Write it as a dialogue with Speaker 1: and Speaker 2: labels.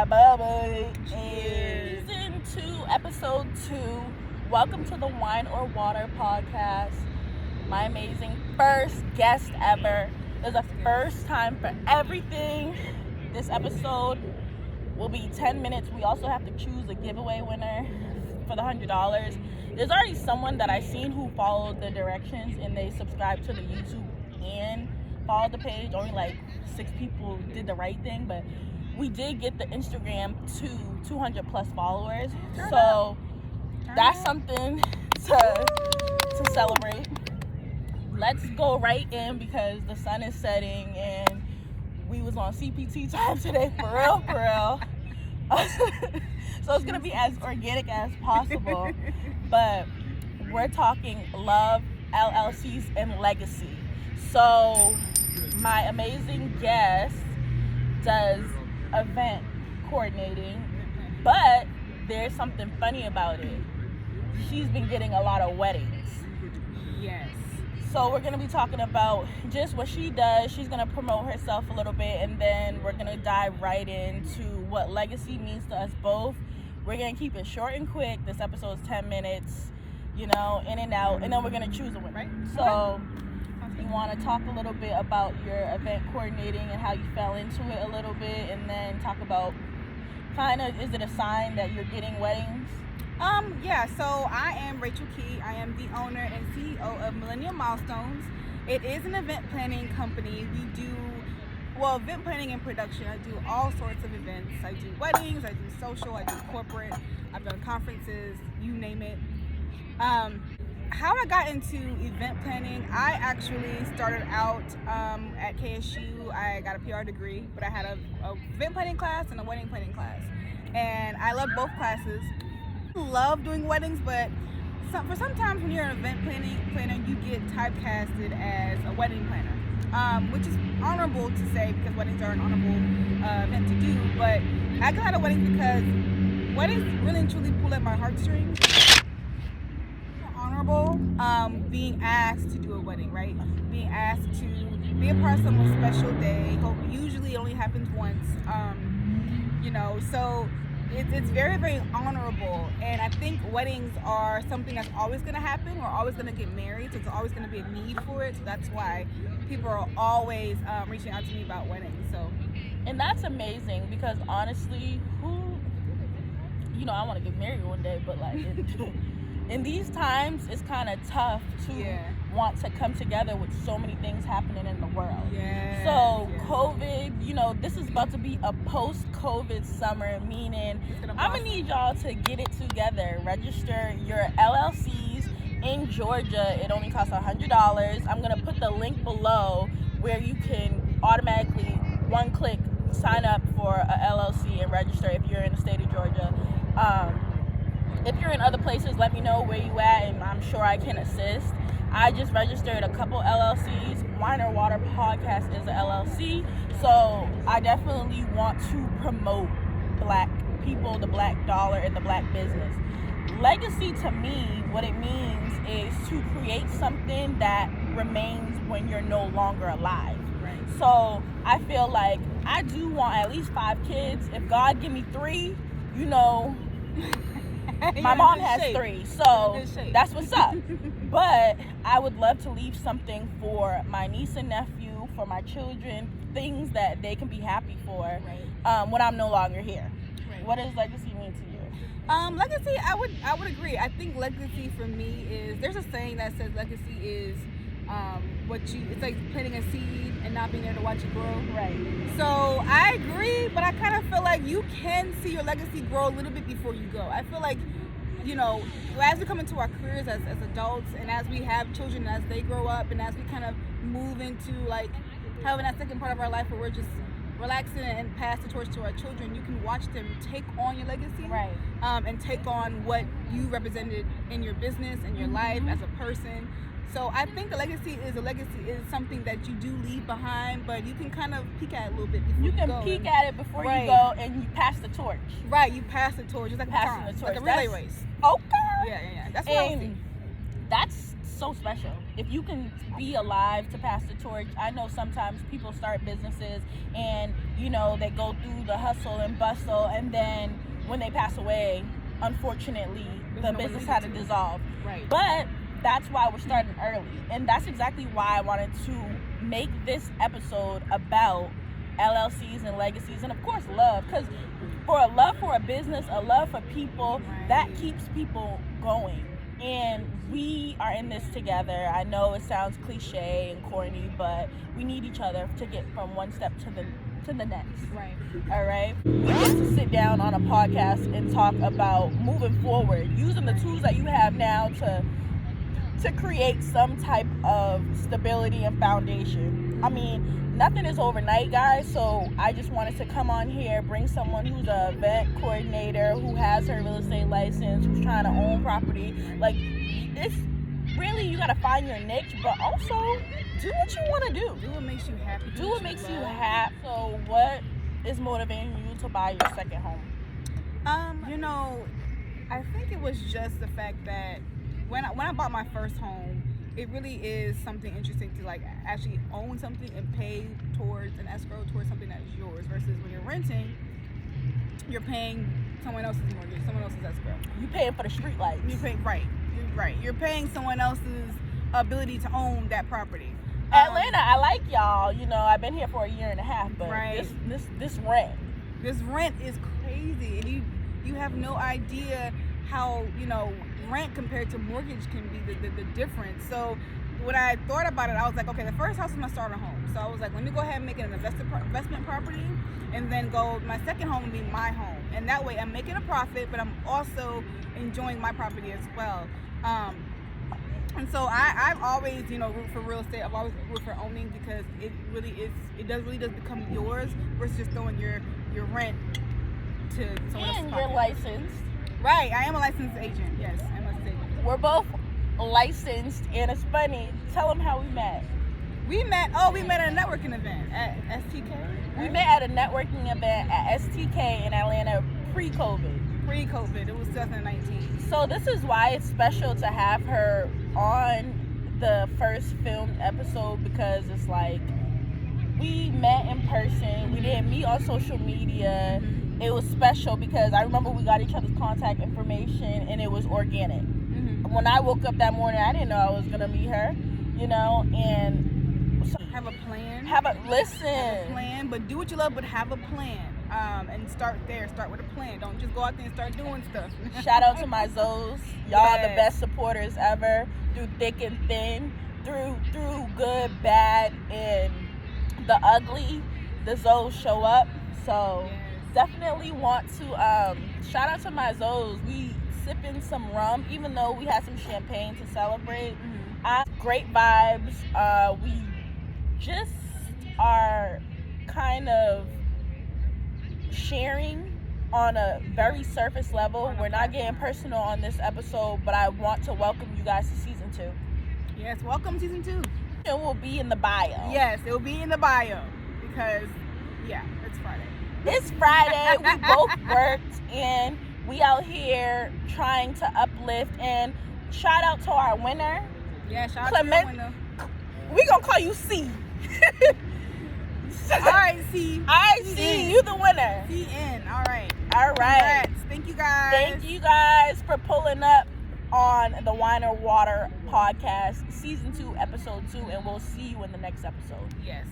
Speaker 1: that bubble.
Speaker 2: Cheers.
Speaker 1: Season 2, episode 2. Welcome to the Wine or Water podcast. My amazing first guest ever. There's a first time for everything. This episode will be 10 minutes. We also have to choose a giveaway winner for the $100. There's already someone that I've seen who followed the directions and they subscribed to the YouTube and followed the page. Only like 6 people did the right thing, but we did get the Instagram to 200 plus followers. So that's something to celebrate. Let's go right in because the sun is setting and we was on CPT time today, for real. So it's gonna be as organic as possible. But we're talking love, LLCs, and legacy. So my amazing guest does event coordinating, but there's something funny about it. She's been getting a lot of weddings.
Speaker 2: Yes.
Speaker 1: So we're going to be talking about just what she does. She's going to promote herself a little bit, and then we're going to dive right into what legacy means to us both. We're going to keep it short and quick. This episode is 10 minutes, in and out, and then we're going to choose a winner.
Speaker 2: Right.
Speaker 1: So you want to talk a little bit about your event coordinating and how you fell into it a little bit, and then talk about is it a sign that you're getting weddings?
Speaker 2: Yeah, so I am Rachel Key. I am the owner and CEO of Millennial Milestones. It is an event planning company. We do, event planning and production. I do all sorts of events. I do weddings, I do social, I do corporate, I've done conferences, you name it. How I got into event planning, I actually started out at KSU. I got a PR degree, but I had a event planning class and a wedding planning class. And I loved both classes. Love doing weddings, but sometimes when you're an event planner, you get typecasted as a wedding planner, which is honorable to say because weddings are an honorable event to do. But I got out of weddings because weddings really and truly pull at my heartstrings. Honorable being asked to do a wedding, right? Being asked to be a part of someone's special day. Usually it only happens once, so it's very, very honorable. And I think weddings are something that's always going to happen. We're always going to get married, so there's always going to be a need for it. So that's why people are always reaching out to me about weddings.
Speaker 1: And that's amazing because honestly, I want to get married one day, but like in these times, it's kind of tough to want to come together with so many things happening in the world. So COVID, this is about to be a post-COVID summer, meaning I'm going to need y'all to get it together. Register your LLCs in Georgia. It only costs $100. I'm going to put the link below where you can automatically, one click, sign up for a LLC and register if you're in the state of Georgia. If you're in other places, let me know where you at, and I'm sure I can assist. I just registered a couple LLCs. Wine or Water Podcast is an LLC, so I definitely want to promote Black people, the Black dollar, and the Black business. Legacy to me, what it means is to create something that remains when you're no longer alive.
Speaker 2: Right.
Speaker 1: So I feel like I do want at least 5 kids. If God give me 3, my mom has 3, so that's what's up. But I would love to leave something for my niece and nephew, for my children, things that they can be happy for when I'm no longer here.
Speaker 2: Right.
Speaker 1: What does legacy mean to you?
Speaker 2: Legacy, I would agree. I think legacy for me is, there's a saying that says legacy is it's like planting a seed and not being there to watch it grow.
Speaker 1: Right.
Speaker 2: So I agree, but I kind of feel like you can see your legacy grow a little bit before you go. I feel like, as we come into our careers as adults, and as we have children, as they grow up, and as we kind of move into like having that second part of our life where we're just relaxing and pass the torch to our children, you can watch them take on your legacy, and take on what you represented in your business and your life as a person. So I think the legacy is something that you do leave behind, but you can kind of peek at it a little bit before you go.
Speaker 1: You can peek at it before you go, and you pass the torch.
Speaker 2: Right, you pass the torch. It's like
Speaker 1: passing the torch,
Speaker 2: like a relay race.
Speaker 1: Okay.
Speaker 2: Yeah. That's what I was thinking.
Speaker 1: That's so special. If you can be alive to pass the torch. I know sometimes people start businesses and, you know, they go through the hustle and bustle, and then when they pass away, unfortunately, the business had to dissolve.
Speaker 2: Right.
Speaker 1: But that's why we're starting early. And that's exactly why I wanted to make this episode about LLCs and legacies, and of course love, because for a love for a business, a love for people, that keeps people going. And we are in this together. I know it sounds cliche and corny, but we need each other to get from one step to the next.
Speaker 2: Right.
Speaker 1: All right. We get to sit down on a podcast and talk about moving forward, using the tools that you have now to create some type of stability and foundation. I mean, nothing is overnight, guys, so I just wanted to come on here, bring someone who's an event coordinator, who has her real estate license, who's trying to own property. Like, it's really, you gotta find your niche, but also do what you want to do.
Speaker 2: Do what makes you happy.
Speaker 1: Do what makes you happy. So what is motivating you to buy your second home?
Speaker 2: You know, I think it was just the fact that when I bought my first home, it really is something interesting to like actually own something and pay towards an escrow towards something that is yours, versus when you're renting, you're paying someone else's mortgage, someone else's escrow.
Speaker 1: You paying for the street lights.
Speaker 2: You're paying right. You're paying someone else's ability to own that property.
Speaker 1: Atlanta, I like y'all. You know, I've been here for a year and a half, but this rent.
Speaker 2: This rent is crazy, and you have no idea how, you know, rent compared to mortgage can be the difference. So when I thought about it, I was like, okay, the first house is my starter home. So I was like, let me go ahead and make it an investment property, and then my second home will be my home. And that way I'm making a profit, but I'm also enjoying my property as well. And so I've always, you know, root for real estate. I've always root for owning, because it really does become yours versus just throwing your rent to someone else's pocket.
Speaker 1: And you're licensed.
Speaker 2: Right, I am a licensed agent. Yes, I'm a licensed agent.
Speaker 1: We're both licensed, and it's funny. Tell them how we met.
Speaker 2: We met at a networking event at STK. Right?
Speaker 1: We met at a networking event at STK in Atlanta pre-COVID.
Speaker 2: It was 2019.
Speaker 1: So this is why it's special to have her on the first filmed episode, because it's like we met in person. We didn't meet on social media. It was special because I remember we got each other's contact information, and it was organic. When I woke up that morning, I didn't know I was gonna meet her, you know, and so
Speaker 2: have a plan.
Speaker 1: Have a
Speaker 2: plan, but do what you love, but have a plan. And start there. Start with a plan. Don't just go out there and start doing stuff.
Speaker 1: Shout out to my Zoes. Y'all are the best supporters ever, through thick and thin, through good, bad, and the ugly. The Zoes show up. So definitely want to shout out to my Zoes. We sipping some rum, even though we had some champagne to celebrate. Great vibes. We just are kind of sharing on a very surface level. We're not getting personal on this episode, but I want to welcome you guys to season 2.
Speaker 2: Yes, welcome season 2.
Speaker 1: It will be in the bio.
Speaker 2: Yes, it will be in the bio, because it's Friday.
Speaker 1: It's Friday. We both worked, and we out here trying to uplift. And shout out to our winner.
Speaker 2: Yeah, shout out to your winner.
Speaker 1: We gonna call you C.
Speaker 2: All right, C.
Speaker 1: You the winner.
Speaker 2: CN. All right.
Speaker 1: Congrats.
Speaker 2: Thank you guys.
Speaker 1: Thank you guys for pulling up on the Wine or Water podcast, season 2, episode 2, and we'll see you in the next episode.
Speaker 2: Yes.